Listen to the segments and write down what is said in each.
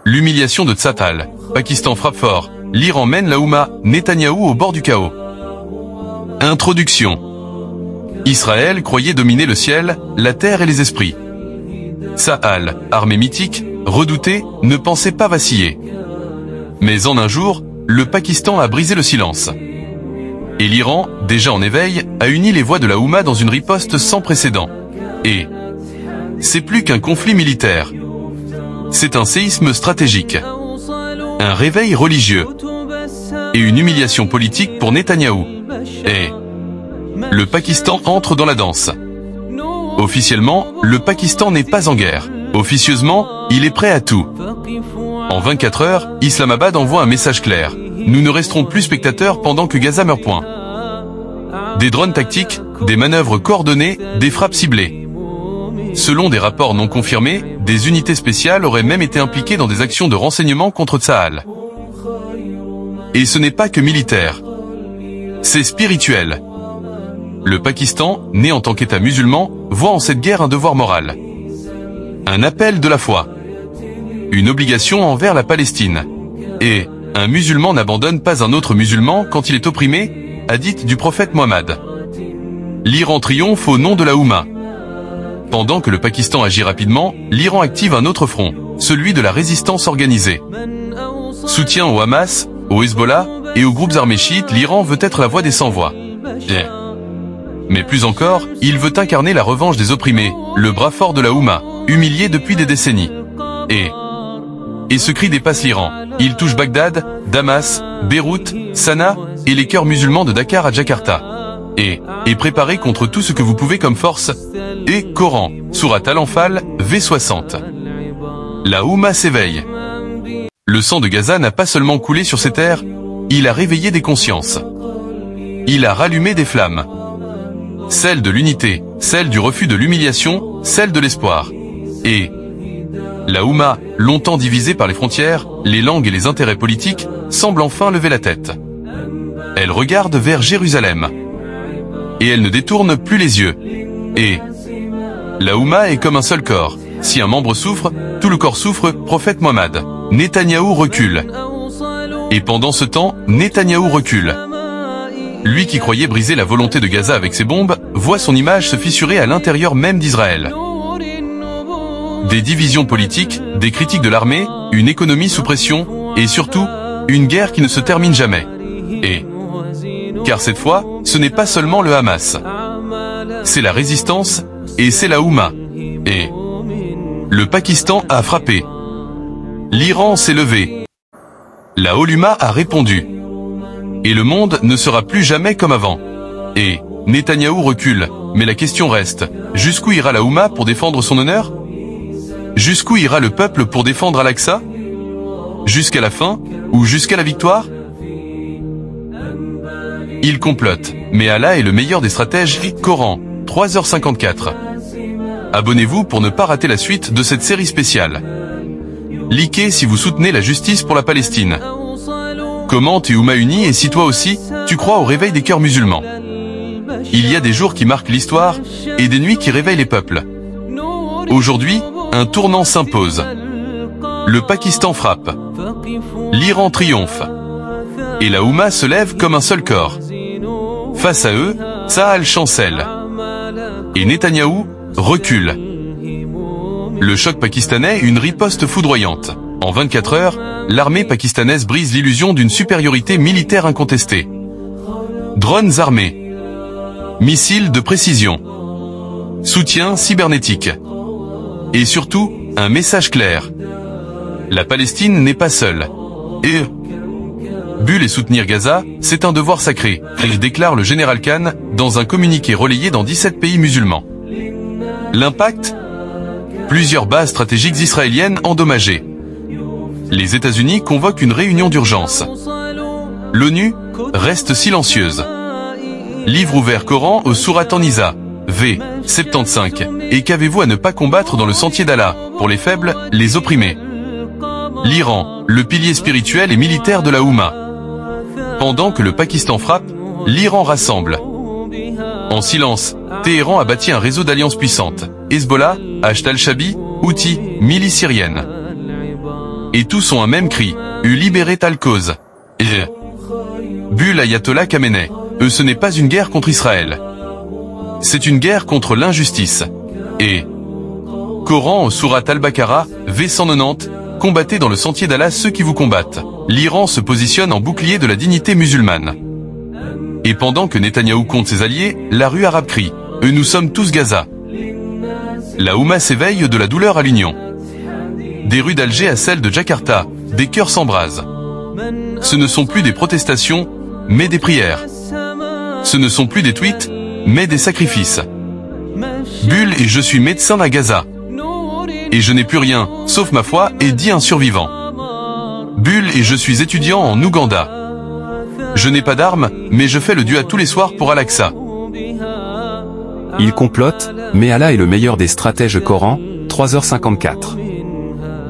L'humiliation de Tsahal. Pakistan frappe fort. L'Iran mène la Houma. Netanyahou au bord du chaos. Introduction. Israël croyait dominer le ciel, la terre et les esprits. Tsahal, armée mythique, redoutée, ne pensait pas vaciller. Mais en un jour, le Pakistan a brisé le silence. Et l'Iran, déjà en éveil, a uni les voix de la Houma dans une riposte sans précédent. Et c'est plus qu'un conflit militaire. C'est un séisme stratégique. Un réveil religieux. Et une humiliation politique pour Netanyahou. Et le Pakistan entre dans la danse. Officiellement, le Pakistan n'est pas en guerre. Officieusement, il est prêt à tout. En 24 heures, Islamabad envoie un message clair. Nous ne resterons plus spectateurs pendant que Gaza meurt point. Des drones tactiques, des manœuvres coordonnées, des frappes ciblées. Selon des rapports non confirmés, des unités spéciales auraient même été impliquées dans des actions de renseignement contre Tsahal. Et ce n'est pas que militaire. C'est spirituel. Le Pakistan, né en tant qu'État musulman, voit en cette guerre un devoir moral. Un appel de la foi. Une obligation envers la Palestine. Et un musulman n'abandonne pas un autre musulman quand il est opprimé, hadith du prophète Mohammed. L'Iran triomphe au nom de la Houma. Pendant que le Pakistan agit rapidement, l'Iran active un autre front, celui de la résistance organisée. Soutien au Hamas, au Hezbollah et aux groupes armés chiites, l'Iran veut être la voix des sans-voix. Mais plus encore, il veut incarner la revanche des opprimés, le bras fort de la Houma, humilié depuis des décennies. Et ce cri dépasse l'Iran. Il touche Bagdad, Damas, Beyrouth, Sanaa et les cœurs musulmans de Dakar à Jakarta. Et préparez contre tout ce que vous pouvez comme force. Et Coran, Sourate Al-Anfal, V60. La Houma s'éveille. Le sang de Gaza n'a pas seulement coulé sur ces terres, il a réveillé des consciences. Il a rallumé des flammes. Celle de l'unité, celle du refus de l'humiliation, celle de l'espoir. Et la Houma, longtemps divisée par les frontières, les langues et les intérêts politiques, semble enfin lever la tête. Elle regarde vers Jérusalem. Et elle ne détourne plus les yeux. Et la Houma est comme un seul corps. Si un membre souffre, tout le corps souffre, prophète Mohammed. Netanyahou recule. Et pendant ce temps, Netanyahou recule. Lui qui croyait briser la volonté de Gaza avec ses bombes, voit son image se fissurer à l'intérieur même d'Israël. Des divisions politiques, des critiques de l'armée, une économie sous pression, et surtout, une guerre qui ne se termine jamais. Car cette fois, ce n'est pas seulement le Hamas. C'est la résistance, et c'est la Houma. Et le Pakistan a frappé. L'Iran s'est levé. La Houma a répondu. Et le monde ne sera plus jamais comme avant. Et Netanyahou recule, mais la question reste, jusqu'où ira la Houma pour défendre son honneur? Jusqu'où ira le peuple pour défendre Al-Aqsa? Jusqu'à la fin, ou jusqu'à la victoire? Il complote, mais Allah est le meilleur des stratèges. Coran, 3h54. Abonnez-vous pour ne pas rater la suite de cette série spéciale. Likez si vous soutenez la justice pour la Palestine. Commente et Houma unie et si toi aussi, tu crois au réveil des cœurs musulmans. Il y a des jours qui marquent l'histoire, et des nuits qui réveillent les peuples. Aujourd'hui, un tournant s'impose. Le Pakistan frappe. L'Iran triomphe. Et la Houma se lève comme un seul corps. Face à eux, Tsahal chancelle. Et Netanyahou recule. Le choc pakistanais, une riposte foudroyante. En 24 heures, l'armée pakistanaise brise l'illusion d'une supériorité militaire incontestée. Drones armés. Missiles de précision. Soutien cybernétique. Et surtout, un message clair. La Palestine n'est pas seule. Et Bulle et soutenir Gaza, c'est un devoir sacré, déclare le général Khan, dans un communiqué relayé dans 17 pays musulmans. L'impact? Plusieurs bases stratégiques israéliennes endommagées. Les États-Unis convoquent une réunion d'urgence. L'ONU reste silencieuse. Livre ouvert Coran au Sourate An-Nisa, V. 75. Et qu'avez-vous à ne pas combattre dans le sentier d'Allah, pour les faibles, les opprimés? L'Iran, le pilier spirituel et militaire de la Houma. Pendant que le Pakistan frappe, l'Iran rassemble. En silence, Téhéran a bâti un réseau d'alliances puissantes. Hezbollah, Hachd al-Shabi, Houthi, milice syrienne. Et tous ont un même cri, libérer telle cause. Et Bull Ayatollah Khamenei. Ce n'est pas une guerre contre Israël. C'est une guerre contre l'injustice. Et Coran, Sourate Al-Baqarah, V190, combattez dans le sentier d'Allah ceux qui vous combattent. L'Iran se positionne en bouclier de la dignité musulmane. Et pendant que Netanyahou compte ses alliés, la rue arabe crie, nous sommes tous Gaza. La Oumma s'éveille de la douleur à l'union. Des rues d'Alger à celles de Jakarta, des cœurs s'embrasent. Ce ne sont plus des protestations, mais des prières. Ce ne sont plus des tweets, mais des sacrifices. Bull et je suis médecin à Gaza. Et je n'ai plus rien, sauf ma foi, et dit un survivant. Bull et je suis étudiant en Ouganda. Je n'ai pas d'armes, mais je fais le dua tous les soirs pour Al-Aqsa. Il complote, mais Allah est le meilleur des stratèges. Coran, 3h54.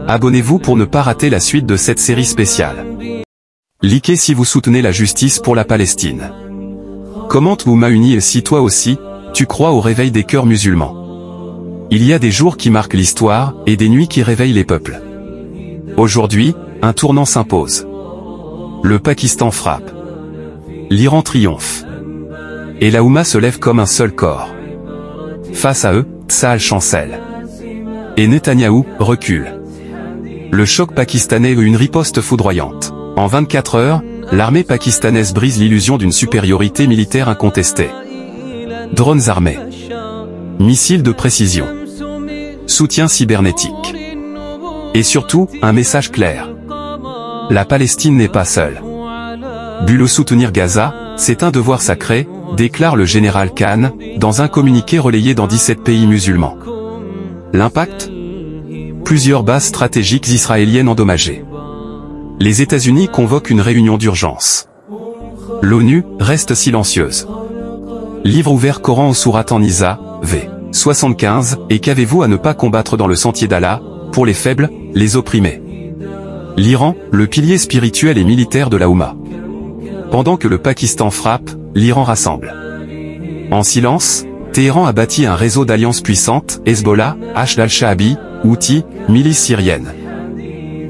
Abonnez-vous pour ne pas rater la suite de cette série spéciale. Likez si vous soutenez la justice pour la Palestine. Commente Mouma Uni et si toi aussi, tu crois au réveil des cœurs musulmans. Il y a des jours qui marquent l'histoire, et des nuits qui réveillent les peuples. Aujourd'hui, un tournant s'impose. Le Pakistan frappe. L'Iran triomphe. Et la Oumma se lève comme un seul corps. Face à eux, Tsahal chancelle. Et Netanyahou recule. Le choc pakistanais eut une riposte foudroyante. En 24 heures, l'armée pakistanaise brise l'illusion d'une supériorité militaire incontestée. Drones armés. Missiles de précision. Soutien cybernétique. Et surtout, un message clair. La Palestine n'est pas seule. Bulle soutenir Gaza, c'est un devoir sacré, déclare le général Khan, dans un communiqué relayé dans 17 pays musulmans. L'impact ? Plusieurs bases stratégiques israéliennes endommagées. Les États-Unis convoquent une réunion d'urgence. L'ONU reste silencieuse. Livre ouvert Coran au Sourate An-Nisa, v. 75, et qu'avez-vous à ne pas combattre dans le sentier d'Allah, pour les faibles, les opprimés. L'Iran, le pilier spirituel et militaire de la Oumma. Pendant que le Pakistan frappe, l'Iran rassemble. En silence, Téhéran a bâti un réseau d'alliances puissantes, Hezbollah, al-Shaabi, Houthi, milice syrienne.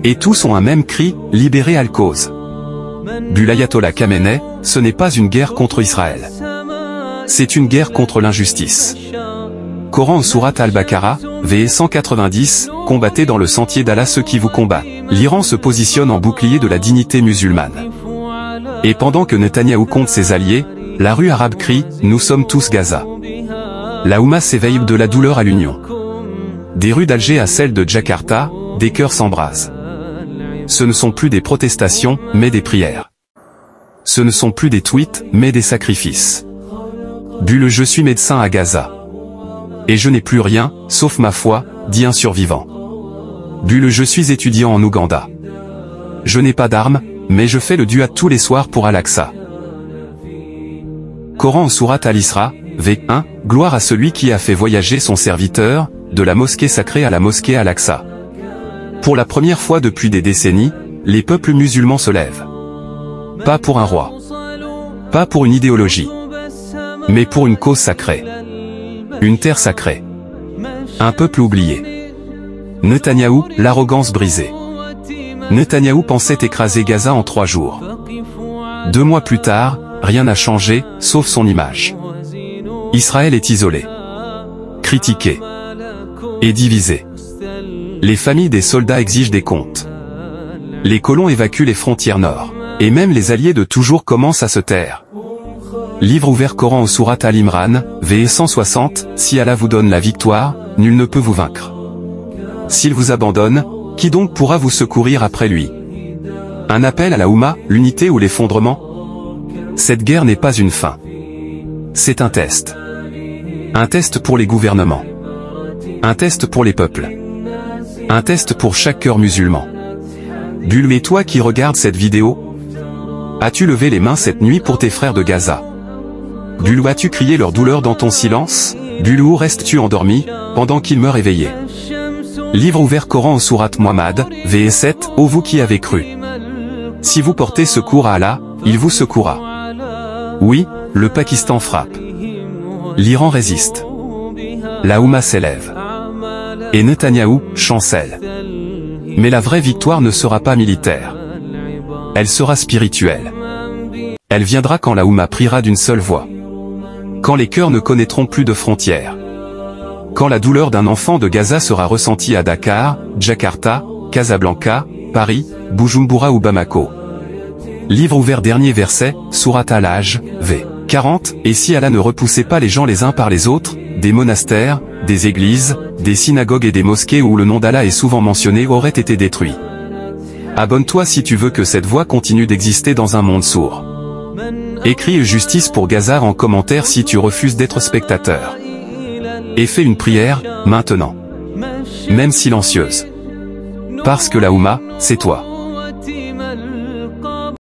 Et tous ont un même cri, libérer Al-Quds. Bull Ayatollah Khamenei, ce n'est pas une guerre contre Israël. C'est une guerre contre l'injustice. Coran au Sourate Al-Baqarah, v. 190, combattez dans le sentier d'Allah ceux qui vous combattent. L'Iran se positionne en bouclier de la dignité musulmane. Et pendant que Netanyahou compte ses alliés, la rue arabe crie, nous sommes tous Gaza. La Oumma s'éveille de la douleur à l'union. Des rues d'Alger à celles de Jakarta, des cœurs s'embrasent. Ce ne sont plus des protestations, mais des prières. Ce ne sont plus des tweets, mais des sacrifices. Bulle je suis médecin à Gaza. Et je n'ai plus rien, sauf ma foi, dit un survivant. Bulle je suis étudiant en Ouganda. Je n'ai pas d'armes, mais je fais le dua tous les soirs pour Al-Aqsa. Coran au Sourate Al-Isra, v1, gloire à celui qui a fait voyager son serviteur, de la mosquée sacrée à la mosquée Al-Aqsa. Pour la première fois depuis des décennies, les peuples musulmans se lèvent. Pas pour un roi. Pas pour une idéologie. Mais pour une cause sacrée. Une terre sacrée. Un peuple oublié. Netanyahou, l'arrogance brisée. Netanyahou pensait écraser Gaza en 3 jours. 2 mois plus tard, rien n'a changé, sauf son image. Israël est isolé. Critiqué. Et divisé. Les familles des soldats exigent des comptes. Les colons évacuent les frontières nord. Et même les alliés de toujours commencent à se taire. Livre ouvert Coran au Sourate Al-Imran, v. 160, si Allah vous donne la victoire, nul ne peut vous vaincre. S'il vous abandonne, qui donc pourra vous secourir après lui? Un appel à la Oumma, l'unité ou l'effondrement? Cette guerre n'est pas une fin. C'est un test. Un test pour les gouvernements. Un test pour les peuples. Un test pour chaque cœur musulman. Bulle et toi qui regardes cette vidéo, as-tu levé les mains cette nuit pour tes frères de Gaza? Bulle ou as-tu crié leur douleur dans ton silence? Bulle où restes-tu endormi, pendant qu'ils meurent éveillés? Livre ouvert Coran au Sourate Muhammad, v. 7, ô vous qui avez cru. Si vous portez secours à Allah, il vous secourra. Oui, le Pakistan frappe. L'Iran résiste. La Oumma s'élève. Et Netanyahou chancelle. Mais la vraie victoire ne sera pas militaire. Elle sera spirituelle. Elle viendra quand la Oumma priera d'une seule voix. Quand les cœurs ne connaîtront plus de frontières. Quand la douleur d'un enfant de Gaza sera ressentie à Dakar, Jakarta, Casablanca, Paris, Bujumbura ou Bamako. Livre ouvert, dernier verset, Sourate Al-Hajj, v. 40. Et si Allah ne repoussait pas les gens les uns par les autres, des monastères, des églises, des synagogues et des mosquées où le nom d'Allah est souvent mentionné auraient été détruits. Abonne-toi si tu veux que cette voix continue d'exister dans un monde sourd. Écris justice pour Gaza en commentaire si tu refuses d'être spectateur. Et fais une prière, maintenant. Même silencieuse. Parce que la Oumma, c'est toi.